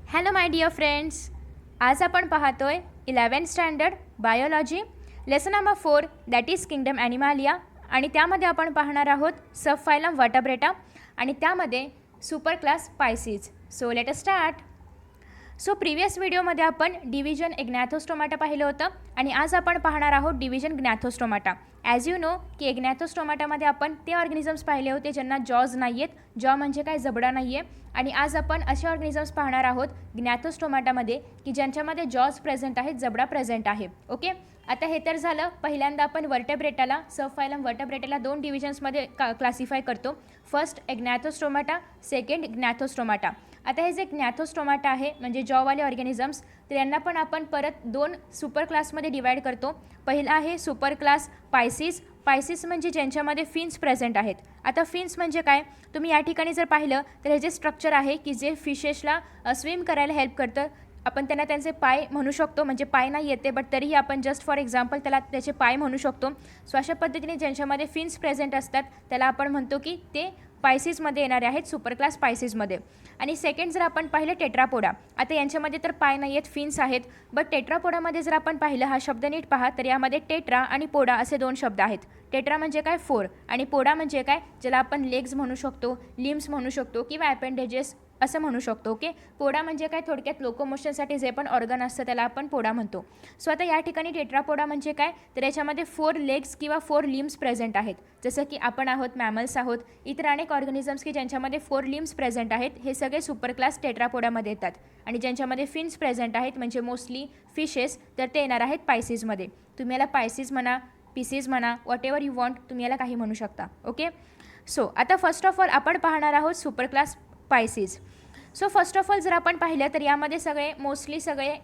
Hello my dear friends, आज आपण पाहतोय 11th standard biology lesson number 4 that is kingdom Animalia आणि त्यामध्ये आपण पाहणार आहोत सबफायलम वर्टेब्रेटा आणि त्यामध्ये super class Pisces. So let us start. So previous व्हिडिओमध्ये आपण डिव्हिजन एग्नॅथोस्टोमाटा पाहिलं होतं आणि आज आपण पाहणार आहोत डिव्हिजन ग्नॅथोस्टोमाटा. ॲज यू नो की एग्नॅथोस्टोमाटामध्ये आपण ते ऑर्गॅनिझम्स पाहिले होते ज्यांना जॉज नाही आहेत. जॉ म्हणजे काय, जबडा नाही आहे. आणि आज आपण असे ऑर्गॅनिझम्स पाहणार आहोत ग्नॅथोस्टोमाटामध्ये की ज्यांच्यामध्ये जॉज प्रेझेंट आहेत, जबडा प्रेझेंट आहे. ओके, आता हे तर झालं. पहिल्यांदा आपण वर्टेब्रेटाला, सबफायलम वर्टेब्रेटाला दोन डिव्हिजन्समध्ये क्लासिफाय करतो. First Agnathostomata, second Gnathostomata. आता हे जे ग्नॅथोस्टोमाटा आहे म्हणजे जॉवाले ऑर्गॅनिझम्स, तर यांना पण आपण परत दोन सुपर क्लासमध्ये डिवाईड करतो. पहिला आहे सुपर क्लास पायसीस. पायसीस म्हणजे ज्यांच्यामध्ये फिन्स प्रेझेंट आहेत. आता फिन्स म्हणजे काय, तुम्ही या ठिकाणी जर पाहिलं तर हे जे स्ट्रक्चर आहे की जे फिशेसला स्विम करायला हेल्प करतं, आपण त्यांना त्यांचे पाय म्हणू शकतो. म्हणजे पाय नाही येते बट तरीही आपण जस्ट फॉर एक्झाम्पल त्याला त्याचे पाय म्हणू शकतो. सो अशा पद्धतीने ज्यांच्यामध्ये फिन्स प्रेझेंट असतात त्याला आपण म्हणतो की ते पायसीसमध्ये येणारे आहेत, सुपर क्लास पायसीसमध्ये. आणि सेकंड जर आपण पाहिलं टेट्रापोडा. आता यांच्यामध्ये तर पाय नाही आहेत, फिन्स आहेत. बट टेट्रापोडामध्ये जर आपण पाहिलं, हा शब्द नीट पहा, तर यामध्ये टेट्रा आणि पोडा असे दोन शब्द आहेत. टेट्रा म्हणजे काय, 4, आणि पोडा म्हणजे काय, ज्याला आपण लेग्स म्हणू शकतो, लिम्स म्हणू शकतो किंवा ॲपेंडेजेस असं म्हणू शकतो. ओके, पोडा म्हणजे काय, थोडक्यात लोकोमोशनसाठी जे पण ऑर्गन असतं त्याला आपण पोडा म्हणतो. सो आता या ठिकाणी टेट्रापोडा म्हणजे काय, तर याच्यामध्ये 4 लेग्स किंवा 4 लिम्स प्रेझेंट आहेत. जसं की आपण आहोत, मॅमल्स आहोत, इतर अनेक ऑर्गॅनिझम्स की ज्यांच्यामध्ये 4 लिम्स प्रेझेंट आहेत, हे सगळे सुपर क्लास टेट्रापोडामध्ये येतात. आणि ज्यांच्यामध्ये फिन्स प्रेझेंट आहेत म्हणजे मोस्टली फिशेस, तर ते येणार आहेत पायसीसमध्ये. तुम्ही याला पायसीस म्हणा, पीसीस म्हणा, वॉट एव्हर यू वॉन्ट, तुम्ही याला काही म्हणू शकता. ओके, सो आता फर्स्ट ऑफ ऑल आपण पाहणार आहोत super class Pisces. So first of all जर आपण पाहिलं तर यामध्ये सगळे मोस्टली सगळे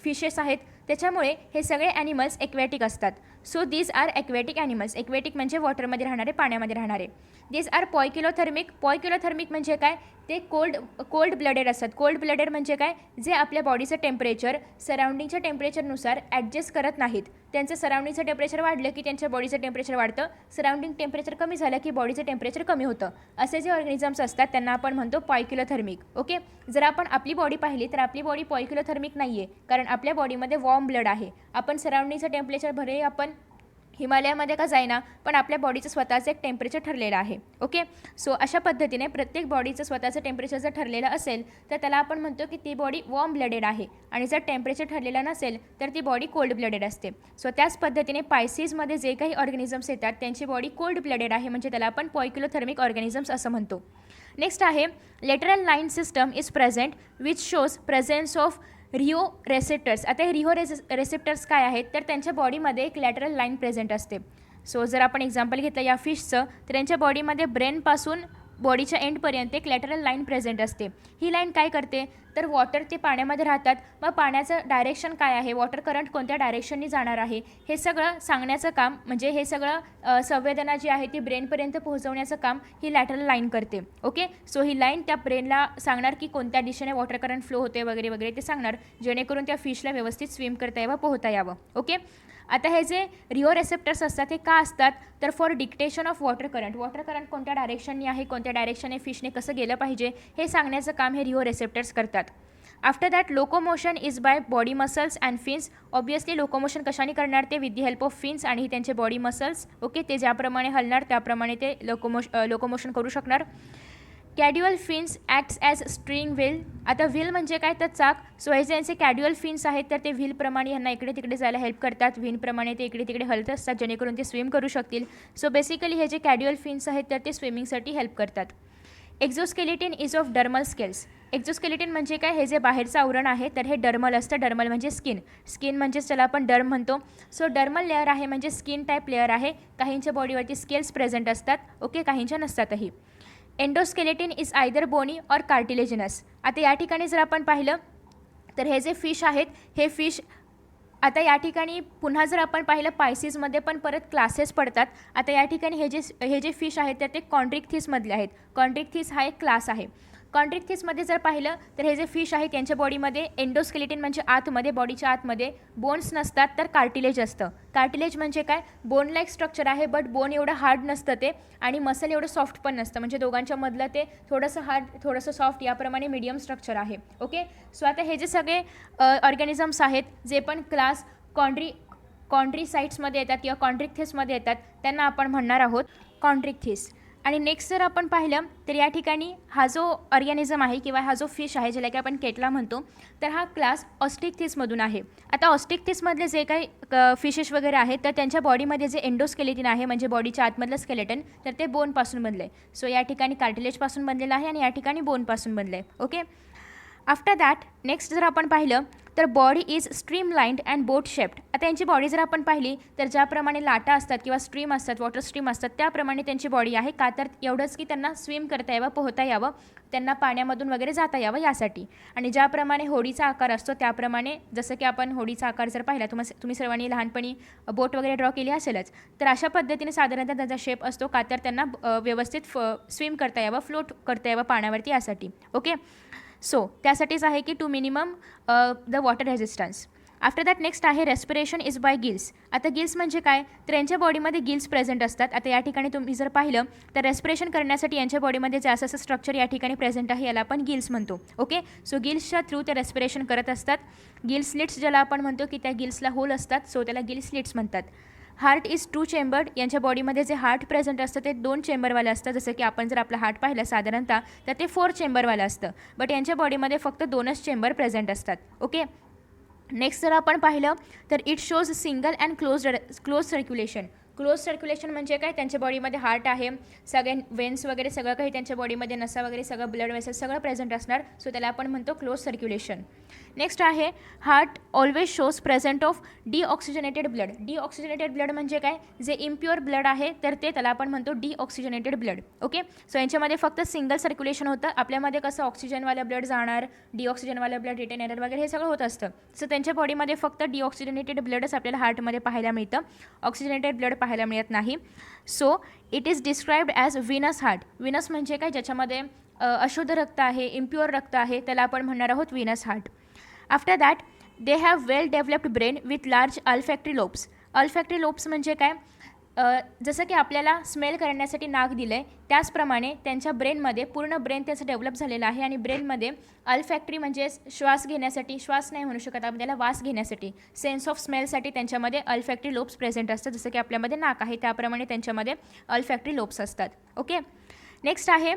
फिशेस आहेत. त्याच्यामुळे हे सगळे ॲनिमल्स एक्वॅटिक असतात. So these are aquatic animals. Aquatic म्हणजे वॉटरमध्ये राहणारे, पाण्यामध्ये राहणारे. These R पॉयकिलोथर्मिक. पॉयकिलोथर्मिक म्हणजे काय, ते कोल्ड ब्लडेड असतात. कोल्ड ब्लडेड म्हणजे काय, जे आपल्या बॉडीचं टेम्परेचर सराउंडिंगच्या टेम्परेचरनुसार ॲडजस्ट करत नाहीत. त्यांचं सराउंडिंगचं टेम्परेचर वाढलं की त्यांच्या बॉडीचं टेम्परेचर वाढतं, सराउंडिंग टेम्परेचर कमी झालं की बॉडीचं टेम्परेचर कमी होतं. असे जे ऑर्गॅनिझम्स असतात त्यांना आपण म्हणतो पॉयकिलोथर्मिक. ओके, जर आपण आपली बॉडी पाहिली तर आपली बॉडी पॉयकिलोथर्मिक नाही आहे, कारण आपल्या बॉडीमध्ये वॉर्म ब्लड आहे. आपण सराउंडिंगचं टेम्परेचर भले आपण हिमालयामध्ये का जाईना, पण आपल्या बॉडीचं स्वतःचं एक टेम्परेचर ठरलेलं आहे. ओके, सो अशा पद्धतीने प्रत्येक बॉडीचं स्वतःचं टेम्परेचर जर ठरलेलं असेल तर त्याला आपण म्हणतो की ती बॉडी वॉर्म ब्लडेड आहे. आणि जर टेम्परेचर ठरलेलं नसेल तर ती बॉडी कोल्ड ब्लडेड असते. सो त्याच पद्धतीने पायसीजमध्ये जे काही ऑर्गॅनिझम्स येतात त्यांची बॉडी कोल्ड ब्लडेड आहे, म्हणजे त्याला आपण पॉयकिलोथर्मिक ऑर्गॅनिझम्स असं म्हणतो. नेक्स्ट आहे lateral line system is present which shows presence of rheo receptors. आता हे रिओ रेसेप्टर्स काय आहेत, तर त्यांच्या बॉडीमध्ये एक लॅटरल लाईन प्रेझेंट असते. सो जर आपण एक्झाम्पल घेतलं या फिशचं, तर यांच्या बॉडीमध्ये ब्रेनपासून बॉडीच्या एंडपर्यंत एक लॅटरल लाईन प्रेझेंट असते. ही लाईन काय करते, तर वॉटर ते पाण्यामध्ये राहतात, मग पाण्याचं डायरेक्शन काय आहे, वॉटर करंट कोणत्या डायरेक्शननी जाणार आहे, हे सगळं सांगण्याचं काम, म्हणजे हे सगळं संवेदना जी आहे ती ब्रेनपर्यंत पोहोचवण्याचं काम ही लॅटरल लाईन करते. ओके, सो ही लाईन त्या ब्रेनला सांगणार की कोणत्या दिशेने वॉटर करंट फ्लो होते वगैरे वगैरे ते सांगणार, जेणेकरून त्या फिशला व्यवस्थित स्विम करता यावं, पोहता यावं. ओके, आता हे जे रिओ रेसेप्टर्स असतात हे का असतात, तर for dictation of water current. Water current कोणत्या डायरेक्शननी आहे, कोणत्या डायरेक्शनने फिशने कसं गेलं पाहिजे हे सांगण्याचं काम हे रिओ रेसेप्टर्स करतात. After that locomotion is by body muscles and fins. Obviously locomotion कशाने करणार, ते with the help of fins आणि त्यांचे बॉडी मसल्स. ओके, ते ज्याप्रमाणे हलणार त्याप्रमाणे ते लोकोमोशन करू शकणार. Caudal fins acts as steering wheel. आता व्हील म्हणजे काय, तर चाक. सो हे ज्यांचे कॅड्युअल फिन्स आहेत तर ते व्हीलप्रमाणे यांना इकडे तिकडे जायला हेल्प करतात. व्हीलप्रमाणे ते इकडे तिकडे हलत असतात जेणेकरून ते स्विम करू शकतील. सो बेसिकली हे जे कॅड्युअल फिन्स आहेत तर ते स्विमिंगसाठी हेल्प करतात. Exoskeleton is of dermal scales. Exoskeleton म्हणजे काय, हे जे बाहेरचं आवरण आहे तर हे डर्मल असतं. डर्मल म्हणजे स्किन. स्किन म्हणजेच त्याला आपण डर्म म्हणतो. सो डर्मल लेअर आहे म्हणजे स्किन टाईप लेअर आहे. काहींच्या बॉडीवरती स्केल्स प्रेझेंट असतात. ओके, काहींच्या नसतातही. एंडोस्केलेटन इज आयदर बोनी और कार्टिलेजिनस. आता या ठिकाणी जर आपण पाहिलं तर हे जे फिश आहेत हे फिश, आता या ठिकाणी पुन्हा जर आपण पाहिलं पायसीसमध्ये पण परत क्लासेस पडतात. आता या ठिकाणी हे जे फिश आहेत तर ते कॉन्ड्रिक्थिसमधले आहेत. कॉन्ड्रिक्थिस हा एक क्लास आहे. कॉन्ट्रिक्थिसमध्ये जर पाहिलं तर हे जे फिश आहे त्यांच्या बॉडीमध्ये एंडोस्केलेटन म्हणजे आतमध्ये, बॉडीच्या आतमध्ये बोन्स नसतात तर कार्टिलेज असतं. कार्टिलेज म्हणजे काय, बोन लाईक स्ट्रक्चर आहे, बट बोन एवढं हार्ड नसतं ते, आणि मसल एवढं सॉफ्ट पण नसतं, म्हणजे दोघांच्या मधलं ते थोडंसं हार्ड थोडंसं सॉफ्ट याप्रमाणे मीडियम स्ट्रक्चर आहे. ओके, सो आता हे जे सगळे ऑर्गॅनिझम्स आहेत जे पण क्लास कॉन्ट्रीसाइट्समध्ये येतात किंवा कॉन्ट्रिक्थिसमध्ये येतात त्यांना आपण म्हणणार आहोत कॉन्ट्रिक्थिस. आणि नेक्स्ट जर आपण पाहिलं तर या ठिकाणी हा जो ऑर्गॅनिझम आहे किंवा हा जो फिश आहे ज्याला की आपण केटला म्हणतो, तर हा क्लास ऑस्टिक्थिसमधून आहे. आता ऑस्टिक्थिसमधले जे काही फिशेस वगैरे आहेत तर त्यांच्या बॉडीमध्ये जे एंडोस्केलेटन आहे म्हणजे बॉडीच्या आतमधलं स्केलेटन, तर ते बोनपासून बनलं आहे. सो या ठिकाणी कार्टिलेजपासून बनलेलं आहे आणि या ठिकाणी बोनपासून बनलं आहे. ओके, आफ्टर दॅट नेक्स्ट जर आपण पाहिलं तर body is streamlined and boat shaped. आता यांची बॉडी जर आपण पाहिली तर ज्याप्रमाणे लाटा असतात किंवा स्ट्रीम असतात, वॉटर स्ट्रीम असतात, त्याप्रमाणे त्यांची बॉडी आहे. का तर एवढंच की त्यांना स्विम करता यावं, पोहता यावं, त्यांना पाण्यामधून वगैरे जाता यावं यासाठी. आणि ज्याप्रमाणे होडीचा आकार असतो त्याप्रमाणे, जसं की आपण होडीचा आकार जर पाहिला, तुम्ही सर्वांनी लहानपणी बोट वगैरे ड्रॉ केली असेलच, तर अशा पद्धतीने साधारणतः त्याचा शेप असतो. का तर त्यांना व्यवस्थित स्विम करता यावं, फ्लोट करता यावं पाण्यावरती यासाठी. ओके, सो त्यासाठीच आहे की to minimum the water resistance. After that next आहे रेस्पिरेशन इज बाय गिल्स. आता गिल्स म्हणजे काय, तर यांच्या बॉडीमध्ये गिल्स प्रेझेंट असतात. आता या ठिकाणी तुम्ही जर पाहिलं तर रेस्पिरेशन करण्यासाठी यांच्या बॉडीमध्ये जे असं स्ट्रक्चर या ठिकाणी प्रेझेंट आहे याला आपण गिल्स म्हणतो. ओके, सो गिल्सच्या थ्रू ते रेस्पिरेशन करत असतात. गिल स्लिट्स ज्याला आपण म्हणतो की त्या गिल्सला होल असतात, सो त्याला गिल स्लिट्स म्हणतात. Heart is two chambered. यांच्या बॉडीमध्ये जे हार्ट प्रेझेंट असतं ते 2 चेंबरवालं असतं. जसं की आपण जर आपला हार्ट पाहिलं साधारणतः तर ते 4 चेंबरवालं असतं, बट यांच्या बॉडीमध्ये फक्त 2च चेंबर प्रेझेंट असतात. ओके, नेक्स्ट जर आपण पाहिलं तर it shows single and close circulation. Close circulation म्हणजे काय, त्यांच्या बॉडीमध्ये हार्ट आहे, सगळे वेन्स वगैरे सगळं काही त्यांच्या बॉडीमध्ये, नसा वगैरे सगळं, ब्लड वेसल्स सगळं प्रेझेंट असणार, सो त्याला आपण म्हणतो क्लोज सर्क्युलेशन. नेक्स्ट आहे heart always shows present of deoxygenated blood. Deoxygenated blood म्हणजे काय, जे इम्प्युअर ब्लड आहे तर ते त्याला आपण म्हणतो डिऑक्सिजनेटेड ब्लड. ओके, सो यांच्यामध्ये फक्त सिंगल सर्क्युलेशन होतं. आपल्यामध्ये कसं ऑक्सिजनवालं ब्लड जाणार, डिऑक्सिजनवालं ब्लड रिटर्न येणार वगैरे हे सगळं होत असतं. सो त्यांच्या बॉडीमध्ये फक्त डिऑक्सिजनेटेड ब्लडच आपल्याला हार्टमध्ये पाहायला मिळतं, ऑक्सिजनेटेड ब्लड पाहायला मिळत नाही. So it is described as Venus heart. Venus म्हणजे काय, ज्याच्यामध्ये अशुद्ध रक्त आहे, इम्प्युअर रक्त आहे, त्याला आपण म्हणणार आहोत venous heart. After that they have well developed brain with large olfactory lobes. Olfactory lobes म्हणजे काय, जसं की आपल्याला स्मेल करण्यासाठी नाक दिलं आहे त्याचप्रमाणे त्यांच्या ब्रेनमध्ये पूर्ण ब्रेन त्याचं डेव्हलप झालेलं आहे. आणि ब्रेनमध्ये अल्फॅक्टरी म्हणजे श्वास घेण्यासाठी, श्वास नाही म्हणू शकत आपण त्याला, वास घेण्यासाठी, सेन्स ऑफ स्मेलसाठी त्यांच्यामध्ये अल्फॅक्टरी लोब्स प्रेझेंट असतात. जसं की आपल्यामध्ये नाक आहे त्याप्रमाणे त्यांच्यामध्ये अल्फॅक्टरी लोब्स असतात. ओके, नेक्स्ट आहे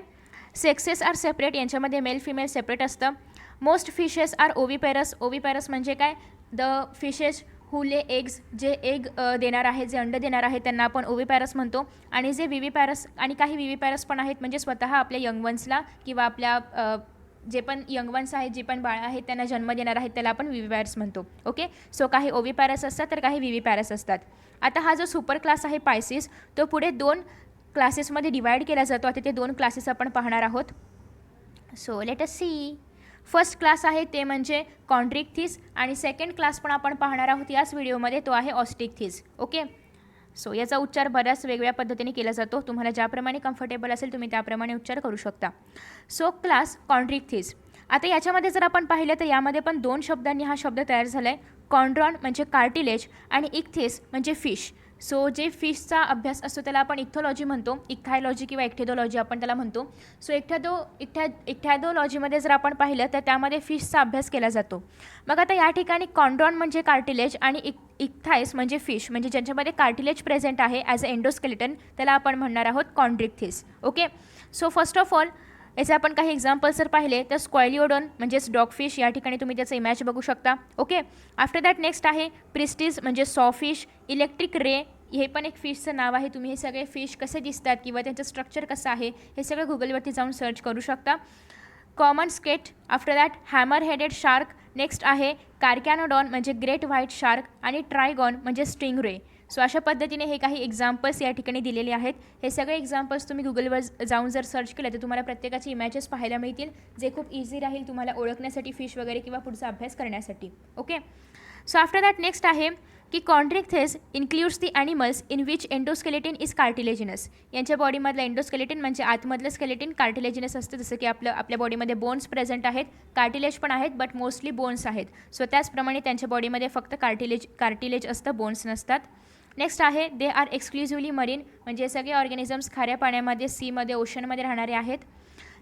सेक्सेस आर सेपरेट. यांच्यामध्ये मेल फिमेल सेपरेट असतं. Most fishes are oviparous. Oviparous म्हणजे काय, the fishes who lay eggs. जे एग देणार आहे, जे अंड देणार आहे त्यांना आपण ओव्हिपॅरस म्हणतो. आणि जे विविपॅरस, आणि काही विविपॅरस पण आहेत म्हणजे स्वतः आपल्या यंगवन्सला किंवा आपल्या जे पण यंगवन्स आहेत, जे पण बाळं आहेत त्यांना जन्म देणार आहेत त्याला आपण विविपॅरस म्हणतो. ओके, सो काही ओव्हिपॅरस असतात तर काही विविपॅरस असतात. आता हा जो सुपर क्लास आहे पायसिस, तो पुढे 2 क्लासेसमध्ये डिवाईड केला जातो. आता ते 2 क्लासेस आपण पाहणार आहोत. So let us see. First class आहे ते म्हणजे कॉन्ट्रिक्थिस, आणि सेकंड क्लास पण आपण पाहणार आहोत याच व्हिडिओमध्ये, तो आहे ऑस्टिक्थिस. ओके, सो याचा उच्चार बऱ्याच वेगळ्या पद्धतीने केला जातो. तुम्हाला ज्याप्रमाणे कम्फर्टेबल असेल तुम्ही त्याप्रमाणे उच्चार करू शकता. So class Chondrichthyes. आता याच्यामध्ये जर आपण पाहिलं तर यामध्ये पण 2 शब्दांनी हा शब्द तयार झाला आहे. कॉन्ड्रॉन म्हणजे कार्टिलेज आणि इक्थिस म्हणजे फिश. सो जे फिशचा अभ्यास असतो त्याला आपण इक्थॉलॉजी म्हणतो, इक्थायलॉजी किंवा इक्थेडॉलॉजी आपण त्याला म्हणतो. सो इक्थॅडोलॉजीमध्ये जर आपण पाहिलं तर त्यामध्ये फिशचा अभ्यास केला जातो. मग आता या ठिकाणी कॉन्ड्रॉन म्हणजे कार्टिलेज आणि इक्थायस म्हणजे फिश, म्हणजे ज्यांच्यामध्ये कार्टिलेज प्रेझेंट आहे ॲज अ एंडोस्केलेटन, त्याला आपण म्हणणार आहोत Chondrichthyes. Okay, so first of all याचे आपण काही एक्झाम्पल्स जर पाहिले तर स्क्वायलिओडॉन म्हणजेच डॉगफिश, या ठिकाणी तुम्ही त्याचं इमॅज बघू शकता. ओके, आफ्टर दॅट नेक्स्ट आहे प्रिस्टीज म्हणजे सॉफिश. इलेक्ट्रिक रे हे पण एक फिशचं नाव आहे. तुम्ही हे सगळे फिश कसे दिसतात किंवा त्यांचं स्ट्रक्चर कसं आहे हे सगळं गुगलवरती जाऊन सर्च करू शकता. Common skate. After that hammer headed shark. Next आहे कार्कॅनोडॉन म्हणजे ग्रेट व्हाईट शार्क, आणि ट्रायगॉन म्हणजे स्टिंगरे. सो अशा पद्धतीने हे काही एक्झाम्पल्स या ठिकाणी दिलेले आहेत. हे सगळे एक्झाम्पल्स तुम्ही गुगलवर जाऊन जर सर्च केलं तर तुम्हाला प्रत्येकाचे इमेजेस पाहायला मिळतील, जे खूप इझी राहील तुम्हाला ओळखण्यासाठी फिश वगैरे किंवा पुढचा अभ्यास करण्यासाठी. Okay, so after that next आहे की Chondrichthyes includes the animals in which endoskeleton is cartilaginous. यांच्या बॉडीमधलं एंडोस्केलेटिन म्हणजे आतमधलं स्केलेटिन कार्टिलेजिनस असतं. जसं की आपल्या बॉडीमध्ये बोन्स प्रेझेंट आहेत, कार्टिलेज पण आहेत, बट मोस्टली बोन्स आहेत. सो त्याचप्रमाणे त्यांच्या बॉडीमध्ये फक्त कार्टिलेज असतं, बोन्स नसतात. नेक्स्ट आहे दे आर एक्सक्लुझिव्हली मरीन, म्हणजे सगळे ऑर्गॅनिझम्स खाऱ्या पाण्यामध्ये, सीमध्ये, ओशनमध्ये राहणारे आहेत.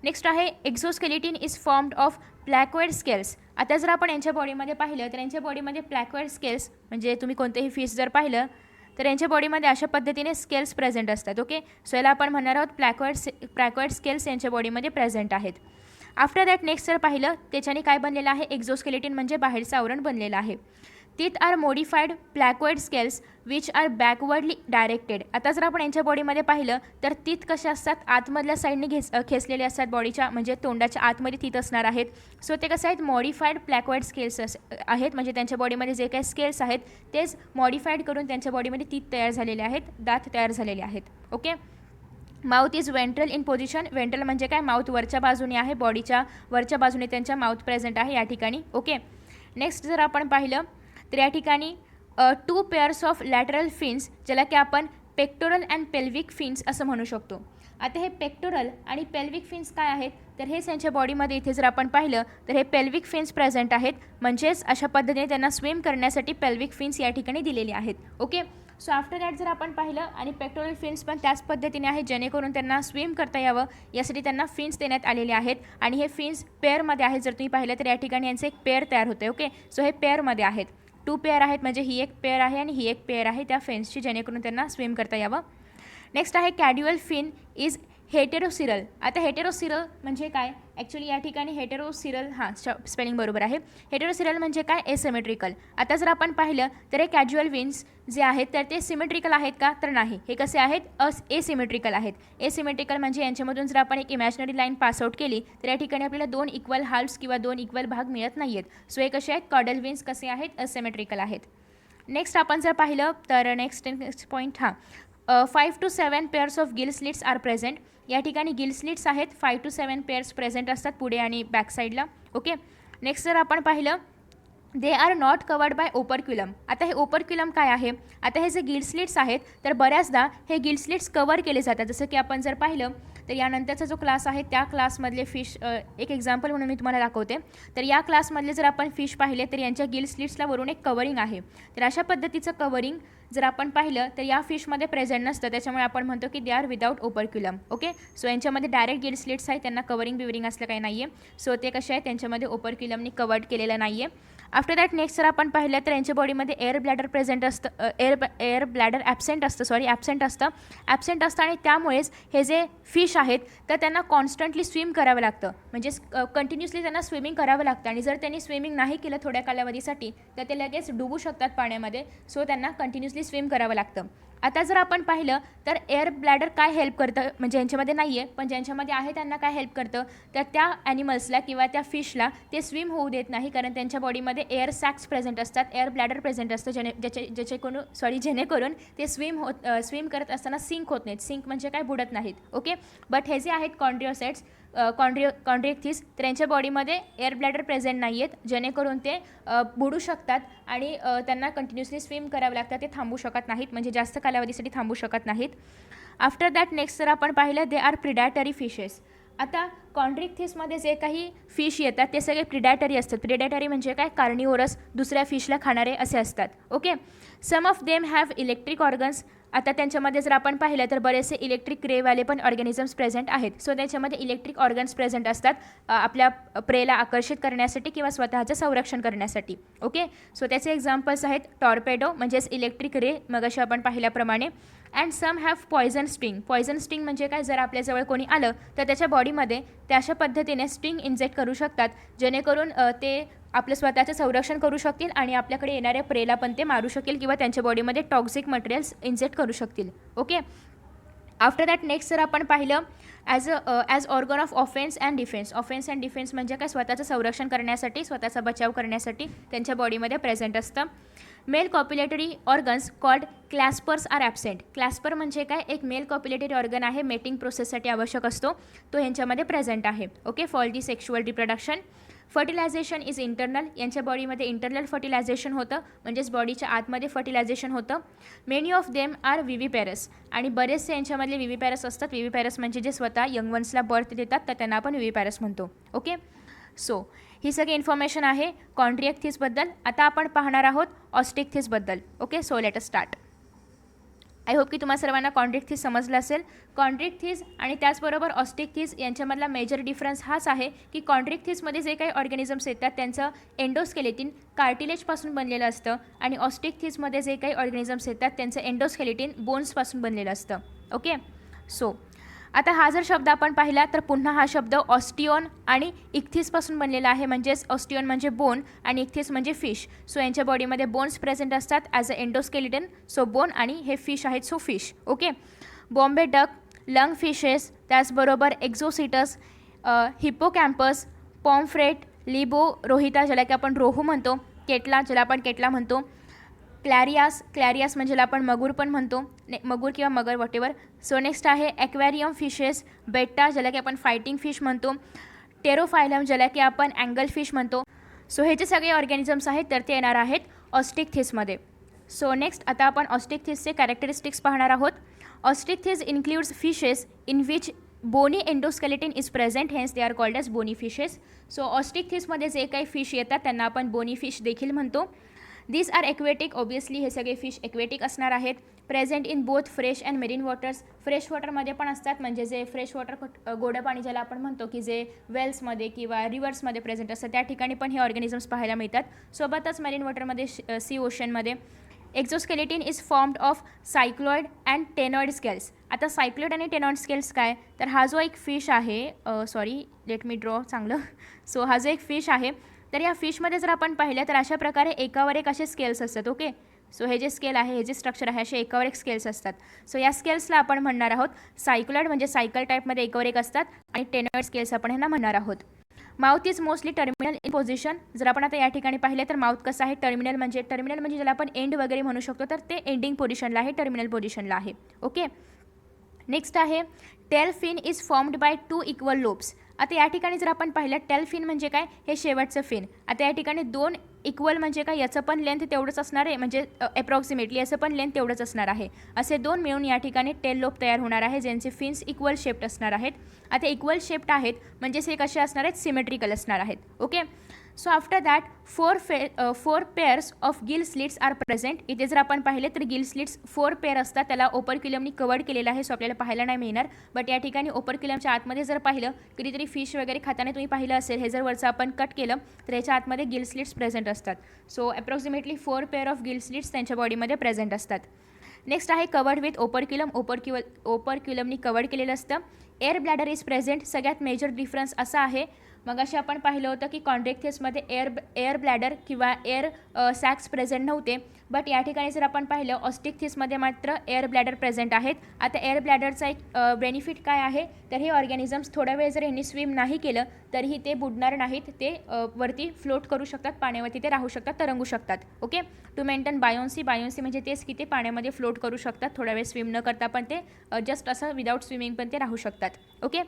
नेक्स्ट आहे एक्झोस्केलेटिन इज फॉर्म्ड ऑफ प्लॅक्वेड स्केल्स. आता जर आपण यांच्या बॉडीमध्ये पाहिलं तर यांच्या बॉडीमध्ये प्लॅक्वेड स्केल्स, म्हणजे तुम्ही कोणतेही फिश जर पाहिलं तर यांच्या बॉडीमध्ये अशा पद्धतीने स्केल्स प्रेझेंट असतात. ओके, सो याला आपण म्हणणार आहोत प्लॅक्वेड स्केल्स यांच्या बॉडीमध्ये प्रेझेंट आहेत. आफ्टर दॅट नेक्स्ट जर पाहिलं त्याच्याने काय बनलेलं आहे, एक्झोस्केलेटिन म्हणजे बाहेरचं आवरण बनलेलं आहे. Teeth are modified placoid scales which are backwardly directed. आता जर आपण यांच्या बॉडीमध्ये पाहिलं तर टीथ कशा असतात, आतमधल्या साईडने खेचलेले असतात, बॉडीच्या म्हणजे तोंडाच्या आतमध्ये टीथ असणार आहेत. सो ते कसं आहेत, मॉडिफाईड प्लॅक्वेड स्केल्स आहेत, म्हणजे त्यांच्या बॉडीमध्ये जे काही स्केल्स आहेत तेच मॉडिफाईड करून त्यांच्या बॉडीमध्ये टीथ तयार झालेले आहेत, दात तयार झालेले आहेत. Okay, mouth is ventral in position. Ventral म्हणजे काय, माउथ वरच्या बाजूने आहे, बॉडीच्या वरच्या बाजूने त्यांच्या माउथ प्रेझेंट आहे या ठिकाणी. ओके, नेक्स्ट जर आपण पाहिलं तर या ठिकाणी 2 पेअर्स ऑफ लॅटरल फिन्स, ज्याला की आपण पेक्टोरल अँड पेल्विक फिन्स असं म्हणू शकतो. आता हे पेक्टोरल आणि पेल्विक फिन्स काय आहेत, तर हेच यांच्या बॉडीमध्ये इथे जर आपण पाहिलं तर हे पेल्विक फिन्स प्रेझेंट आहेत, म्हणजेच अशा पद्धतीने त्यांना स्विम करण्यासाठी पेल्विक फिन्स या ठिकाणी दिलेले आहेत. ओके, सो आफ्टर दॅट जर आपण पाहिलं आणि पेक्टोरल फिन्स पण त्याच पद्धतीने आहे, जेणेकरून त्यांना स्विम करता यावं यासाठी त्यांना फिन्स देण्यात आलेले आहेत. आणि हे फिन्स पेअरमध्ये आहेत, जर तुम्ही पाहिलं तर या ठिकाणी यांचं एक पेअर तयार होतं. ओके, सो हे पेअरमध्ये आहेत, 2 पेअर आहेत, म्हणजे ही एक पेअर आहे आणि ही एक पेअर आहे त्या फिन्सची, जेणेकरून त्यांना स्विम करता यावं. नेक्स्ट आहे कॅड्युअल फिन इज हेटेरोसिरल. आता हेटेरोसिरल म्हणजे काय, ॲक्च्युली या ठिकाणी हेटेरोसिरल, स्पेलिंग बरोबर आहे. हेटेरोसिरल म्हणजे काय, एसिमेट्रिकल. आता जर आपण पाहिलं तर हे कॅज्युअल विन्स जे आहेत तर ते सिमेट्रिकल आहेत का, तर नाही, हे कसे आहेत, एसिमेट्रिकल आहेत. एसिमेट्रिकल म्हणजे यांच्यामधून जर आपण एक इमॅजिनरी लाईन पासआउट केली तर या ठिकाणी आपल्याला 2 इक्वल हाल्फ्स किंवा 2 इक्वल भाग मिळत नाही आहेत. सो हे कसे आहेत, कॉडल विन्स कसे आहेत, असिमेट्रिकल आहेत. नेक्स्ट आपण जर पाहिलं तर next point 5 to 7 pairs of gill slits are present. या ठिकाणी गिल स्लिट्स आहेत, 5 to 7 पेअर्स प्रेझेंट असतात पुढे आणि बॅक साईडला. ओके, नेक्स्ट जर आपण पाहिलं they are not covered by operculum. आता हे ओपरक्युलम काय आहे, आता हे जे गिल स्लिट्स आहेत तर बऱ्याचदा हे गिल स्लिट्स कवर केले जातात. जसं की आपण जर पाहिलं तर यानंतरचा जो क्लास आहे त्या क्लासमधले फिश, एक एक्झाम्पल म्हणून मी तुम्हाला दाखवते. तर या क्लासमधले जर आपण फिश पाहिले तर यांच्या गिल स्लिट्सला वरून एक कवरिंग आहे. तर अशा पद्धतीचं कवरिंग जर आपण पाहिलं तर या फिशमध्ये प्रेझेंट नसतं, त्याच्यामुळे आपण म्हणतो की they are without operculum. Okay, so यांच्यामध्ये डायरेक्ट गिल स्लिट्स आहेत, त्यांना कवरिंग बिवरिंग असलं काही नाही आहे. सो ते कसे आहेत, त्यांच्यामध्ये ओपरक्युलमनी कवर्ड केलेलं नाही आहे. आफ्टर दॅट नेक्स्ट जर आपण पाहिलं तर यांच्या बॉडीमध्ये एअर ब्लॅडर प्रेझेंट असतं, एअर ब्लॅडर ॲबसेंट असतं आणि त्यामुळेच हे जे फिश आहेत तर त्यांना कॉन्स्टंटली स्विम करावं लागतं, म्हणजे कंटिन्युअसली त्यांना स्विमिंग करावं लागतं. आणि जर त्यांनी स्विमिंग नाही केलं थोड्या कालावधीसाठी तर ते लगेच डुबू शकतात पाण्यामध्ये. सो त्यांना कंटिन्युअसली स्विम करावं लागतं. आता जर आपण पाहिलं तर एअर ब्लॅडर काय हेल्प करतं, म्हणजे यांच्यामध्ये नाही आहे पण ज्यांच्यामध्ये आहे त्यांना काय हेल्प करतं, तर त्या ॲनिमल्सला किंवा त्या फिशला ते स्विम होऊ देत नाही, कारण त्यांच्या बॉडीमध्ये एअर सॅक्स प्रेझेंट असतात, एअर ब्लॅडर प्रेझेंट असतं, जेणेकरून ते स्विम करत असताना सिंक होत नाहीत. सिंक म्हणजे काय, बुडत नाहीत. ओके, बट हे जे आहेत कॉन्ड्रिओसाइट्स, कॉन्ड्रिएक्थिस, तर यांच्या बॉडीमध्ये एअर ब्लॅडर प्रेझेंट नाही आहेत, जेणेकरून ते बुडू शकतात आणि त्यांना कंटिन्युअसली स्विम करावं लागतं, ते थांबू शकत नाहीत, म्हणजे जास्त कालावधीसाठी थांबू शकत नाहीत. आफ्टर दॅट नेक्स्ट जर आपण पाहिलं दे आर प्रिडॅटरी फिशेस. आता कॉन्ड्रिएक्थिसमध्ये जे काही फिश येतात ते सगळे प्रिडॅटरी असतात. प्रिडॅटरी म्हणजे काय, कार्निवोरस, दुसऱ्या फिशला खाणारे असे असतात. Okay, some of them have electric organs. आता त्यांच्यामध्ये जर आपण पाहिलं तर बरेचसे इलेक्ट्रिक रेवाले पण ऑर्गॅनिझम्स प्रेझेंट आहेत. सो त्याच्यामध्ये इलेक्ट्रिक ऑर्गन्स प्रेझेंट असतात आपल्या प्रेला आकर्षित करण्यासाठी किंवा स्वतःचं संरक्षण करण्यासाठी. ओके, सो त्याचे एक्झाम्पल्स आहेत टॉर्पेडो म्हणजेच इलेक्ट्रिक रे, मगाशी आपण पाहिल्याप्रमाणे. And some have poison sting. Poison sting म्हणजे काय, जर आपल्याजवळ कोणी आलं तर त्याच्या बॉडीमध्ये ते अशा पद्धतीने स्टिंग इंजेक्ट करू शकतात, जेणेकरून ते आपलं स्वतःचं संरक्षण करू शकतील आणि आपल्याकडे येणाऱ्या प्रेला पण ते मारू शकेल किंवा त्यांच्या बॉडीमध्ये टॉक्सिक मटेरियल्स इंजेक्ट करू शकतील. ओके, आफ्टर दॅट नेक्स्ट जर आपण पाहिलं as organ of offence and defence. Offence and defence म्हणजे काय, स्वतःचं संरक्षण करण्यासाठी, स्वतःचा बचाव करण्यासाठी त्यांच्या बॉडीमध्ये प्रेझेंट असतं. Male copulatory organs called claspers are absent. Clasper म्हणजे काय, एक मेल कॉप्युलेटरी ऑर्गन आहे, मेटिंग प्रोसेससाठी आवश्यक असतो, तो ह्यांच्यामध्ये प्रेझेंट आहे. Okay, for the sexual reproduction. Fertilization is internal, यांच्या बॉडीमध्ये इंटरनल फर्टिलायझेशन होतं, म्हणजेच बॉडीच्या आतमध्ये फर्टिलायझेशन होतं. मेनी ऑफ देम आर विव्हिपॅरस, आणि बरेचसे यांच्यामधले विव्हिपॅरस असतात. विव्हिपॅरस म्हणजे जे स्वतः यंग वन्सला बर्थ देतात तर त्यांना आपण विव्हिपॅरस म्हणतो. ओके, सो ही सगळी इन्फॉर्मेशन आहे कॉन्ड्रिएक्थिसबद्दल. आता आपण पाहणार आहोत ऑस्टिक्थिसबद्दल. Okay, so let us start. I hope की तुम्हाला सर्वांना कॉन्ड्रिएक्थिस समजलं असेल. कॉन्ड्रिएक्थिस आणि त्याचबरोबर ऑस्टिक्थिस यांच्यामधला मेजर डिफरन्स हाच आहे की कॉन्ड्रिएक्थिसमध्ये जे काही ऑर्गॅनिझम्स येतात त्यांचं एंडोस्केलेटिन कार्टिलेजपासून बनलेलं असतं, आणि ऑस्टिक्थिसमध्ये जे काही ऑर्गॅनिझम्स येतात त्यांचं एंडोस्केलेटिन बोन्सपासून बनलेलं असतं. ओके, सो आता हा जर शब्द आपण पाहिला तर पुन्हा हा शब्द ऑस्टिओन आणि इक्थिसपासून बनलेला आहे. म्हणजेच ऑस्टिओन म्हणजे बोन आणि इक्थिस म्हणजे फिश. सो यांच्या बॉडीमध्ये बोन्स प्रेझेंट असतात as a endoskeleton. So bone आणि हे फिश आहेत, so fish. Okay, Bombay duck, lung fishes, त्याचबरोबर एक्झोसिटस, हिप्पोकॅम्पस, पॉम्फ्रेट, लिबो रोहिता ज्याला की आपण रोहू म्हणतो, केटला ज्याला आपण केटला म्हणतो, क्लॅरियास म्हणजे ज्याला आपण मगूर पण म्हणतो, मगूर किंवा मगर वॉटेवर. सो नेक्स्ट आहे ॲक्वॅरियम फिशेस, बेट्टा ज्याला की आपण फायटिंग फिश म्हणतो, टेरोफायलम ज्याला की आपण अँगल फिश म्हणतो. सो हे जे सगळे ऑर्गॅनिझम्स आहेत तर ते येणार आहेत ऑस्टिक्थिसमध्ये. सो नेक्स्ट आता आपण ऑस्टिक्थिसचे कॅरेक्टरिस्टिक्स पाहणार आहोत. Osteichthyes includes fishes in which bony endoskeleton is present, hence they are called as bony fishes. So ऑस्टिक्थिसमध्ये जे काही फिश येतात त्यांना आपण बोनी फिश देखील म्हणतो. दिस आर एक्वेटिक, ऑब्वियसली हे सगळे फिश एक्वेटिक असणार आहेत. Present in both fresh and marine waters, fresh वॉटरमध्ये पण असतात, म्हणजे जे फ्रेश वॉटर गोडं पाणी ज्याला आपण म्हणतो की जे वेल्समध्ये किंवा रिव्हर्समध्ये प्रेझेंट असतात त्या ठिकाणी पण हे ऑर्गॅनिझम्स पाहायला मिळतात. सोबतच मेरीन वॉटरमध्ये, सी ओशनमध्ये. Exoskeleton is formed of cycloid and ctenoid scales. आता सायक्लॉइड आणि टेनॉइड स्केल्स काय, तर हा जो एक फिश आहे, सॉरी लेट मी ड्रॉ चांगलं. सो हा जो एक फिश आहे तर या फिशमध्ये जर आपण पाहिलं तर अशा प्रकारे एकावर एक असे स्केल्स असतात. ओके, सो हे जे स्केल आहे, हे जे स्ट्रक्चर आहे, असे एकावर एक स्केल्स असतात. सो या स्केल्सला आपण म्हणणार आहोत सायक्लॉइड, म्हणजे सायकल टाईपमध्ये एकावर एक असतात, आणि टेनॉइड स्केल्स आपण ह्यांना म्हणणार आहोत. Mouth is mostly terminal in position. जर आपण आता या ठिकाणी पाहिलं तर माउथ कसं आहे, टर्मिनल म्हणजे ज्याला आपण एंड वगैरे म्हणू शकतो, तर ते एंडिंग पोझिशनला आहे, टर्मिनल पोझिशनला आहे. ओके, नेक्स्ट आहे tail fin is formed by 2 equal lobes. आता या ठिकाणी जर आपण पाहिलं टेल फिन म्हणजे काय, हे शेवटचं फिन. आता या ठिकाणी 2 इक्वल म्हणजे काय, याचं पण लेंथ तेवढंच असणार आहे, म्हणजे अप्रॉक्सिमेटली याचं पण लेंथ तेवढंच असणार आहे. असे 2 मिळून या ठिकाणी टेल लोब तयार होणार आहे, ज्यांचे फिन्स इक्वल शेप्ड असणार आहेत. आता इक्वल शेप्ड आहेत म्हणजेच हे कसे असणार आहेत, सिमेट्रिकल असणार आहेत. Okay, so after that 4 pairs of gill slits are present. इथे जर आपण पाहिले तर गिल स्लिट्स 4 पेअर असतात, त्याला ओपरक्युलमनी कवर्ड केलेलं आहे, सो आपल्याला पाहायला नाही मिळणार. बट या ठिकाणी ओपरक्युलमच्या आतमध्ये जर पाहिलं, कधीतरी फिश वगैरे खाताना तुम्ही पाहिलं असेल, हे जर वरचं आपण कट केलं तर याच्या आतमध्ये गिल स्लिट्स प्रेझेंट असतात. So approximately 4 pair of gill slits त्यांच्या बॉडीमध्ये प्रेझेंट असतात. नेक्स्ट आहे कवर्ड विथ ओपरक्युलमनी कवर्ड केलेलं असतं. Air bladder is present. सगळ्यात मेजर डिफरन्स असा आहे, मग अशी आपण पाहिलं होतं की कॉन्ड्रिएक्थिसमध्ये एअर ब्लॅडर किंवा एअर सॅक्स प्रेझेंट नव्हते, बट या ठिकाणी जर आपण पाहिलं ऑस्टिक्थिसमध्ये मात्र एअर ब्लॅडर प्रेझेंट आहेत. आता एअर ब्लॅडरचा एक बेनिफिट काय आहे, तर हे ऑर्गॅनिझम्स थोडा वेळ जर यांनी स्विम नाही केलं तरीही ते बुडणार नाहीत, ते वरती फ्लोट करू शकतात, पाण्यावरती ते राहू शकतात, तरंगू शकतात. ओके, टू मेंटेन बायोन्सी म्हणजे तेच की ते पाण्यामध्ये फ्लोट करू शकतात, थोडा वेळ स्विम न करता पण ते जस्ट असं विदाऊट स्विमिंग पण ते राहू शकतात. Okay,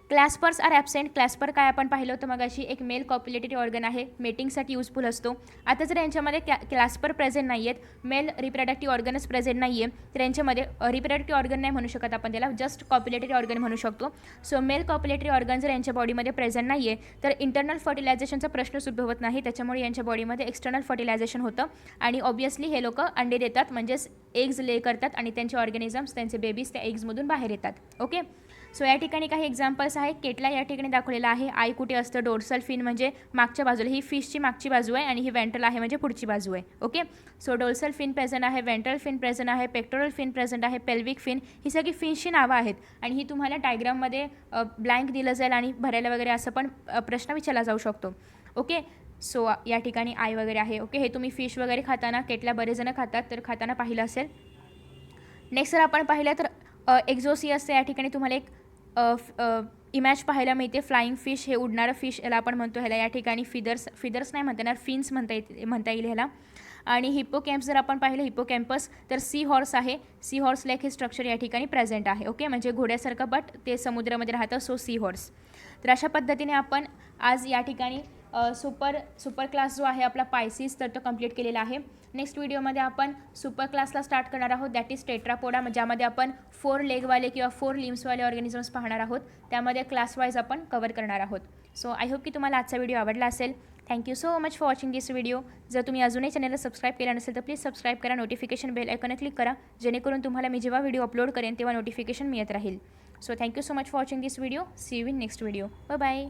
claspers are absent. Clasper काय आपण पाहिलं होतं मग अशी एक मेल कॉप्युलेटरी ऑर्गन आहे, मेटिंगसाठी यूजफुल असतो. आता जर यांच्यामध्ये क्लॅस्पर प्रेझेंट नाही आहेत, मेल रिप्रोडक्टिव्ह ऑर्गनच प्रेझेंट नाही आहे, तर यांच्यामध्ये रिप्रोडक्टिव्ह ऑर्गन नाही म्हणू शकत आपण, त्याला जस्ट कॉप्युलेटरी ऑर्गन म्हणू शकतो. सो मेल कॉप्युलेटरी ऑर्गन जर यांच्या बॉडीमध्ये प्रेझेंट नाही आहे तर इंटरनल फर्टिलायझेशनचा प्रश्नच उद्भवत नाही, त्याच्यामुळे यांच्या बॉडीमध्ये एक्सटर्नल फर्टिलायझेशन होतं, आणि ऑब्वियसली हे लोक अंडे देतात, म्हणजेच एग्ज ले करतात, आणि त्यांचे ऑर्गॅनिझम्स, त्यांचे बेबीज त्या एग्जमधून बाहेर येतात. ओके, सो या ठिकाणी काही एक्झाम्पल्स आहे. केटला या ठिकाणी दाखवलेला आहे. आय कुठे असतं, डोर्सल फिन म्हणजे मागच्या बाजूला, ही फिशची मागची बाजू आहे, आणि ही वेंट्रल आहे म्हणजे पुढची बाजू आहे. Okay, so dorsal fin present आहे, वेंट्रल फिन प्रेझेंट आहे, पेक्टोरल फिन प्रेझेंट आहे, पेल्विक फिन. ही सगळी फिनची नावं आहेत, आणि ही तुम्हाला डायग्राममध्ये ब्लँक दिलं जाईल आणि भरायला वगैरे असं पण प्रश्न विचारला जाऊ शकतो. ओके, सो या ठिकाणी आय वगैरे आहे. ओके, हे तुम्ही फिश वगैरे खाताना, केटला बरेच जण खातात तर खाताना पाहिलं असेल. नेक्स्ट जर आपण पाहिलं तर एक्झोसियसचं या ठिकाणी तुम्हाला एक इमॅज पाहायला मिळते. फ्लाइंग फिश, हे उडणारं फिश याला आपण म्हणतो. ह्याला या ठिकाणी फिदर्स नाही म्हणता येणार, फिन्स म्हणता येईल ह्याला. आणि हिप्पोकॅम्प्स जर आपण पाहिलं, हिप्पोकॅम्पस तर सी हॉर्स आहे, सी हॉर्स लाईक हे स्ट्रक्चर या ठिकाणी प्रेझेंट आहे. ओके, म्हणजे घोड्यासारखं, बट ते समुद्रामध्ये राहतं, सो सी हॉर्स. तर अशा पद्धतीने आपण आज या ठिकाणी सुपर क्लास जो आहे आपला पायसिस तर तो कंप्लीट केलेला आहे. नेक्स्ट व्हिडिओमध्ये आपण सुपर क्लासला स्टार्ट करणार आहोत, दॅट इज टेट्रापोडा, ज्यामध्ये आपण 4 लेगवाले किंवा 4 लिम्सवाले ऑर्गॅनिझम्स पाहणार आहोत. त्यामध्ये क्लास वाईज आपण कवर करणार आहोत. सो आय होप की तुम्हाला आजचा व्हिडिओ आवडला असेल. Thank you so much for watching this video. जर तुम्ही अजूनही चॅनलला सबस्क्राईब केलं नसेल तर प्लीज सबस्क्राईब करा, नोटिफिकेशन बेल आयकॉनवर क्लिक करा, जेणेकरून तुम्हाला मी जेव्हा व्हिडिओ अपलोड करेन तेव्हा नोटिफिकेशन मिळत राहील. So thank you so much for watching this video. See you in next video. Bye bye.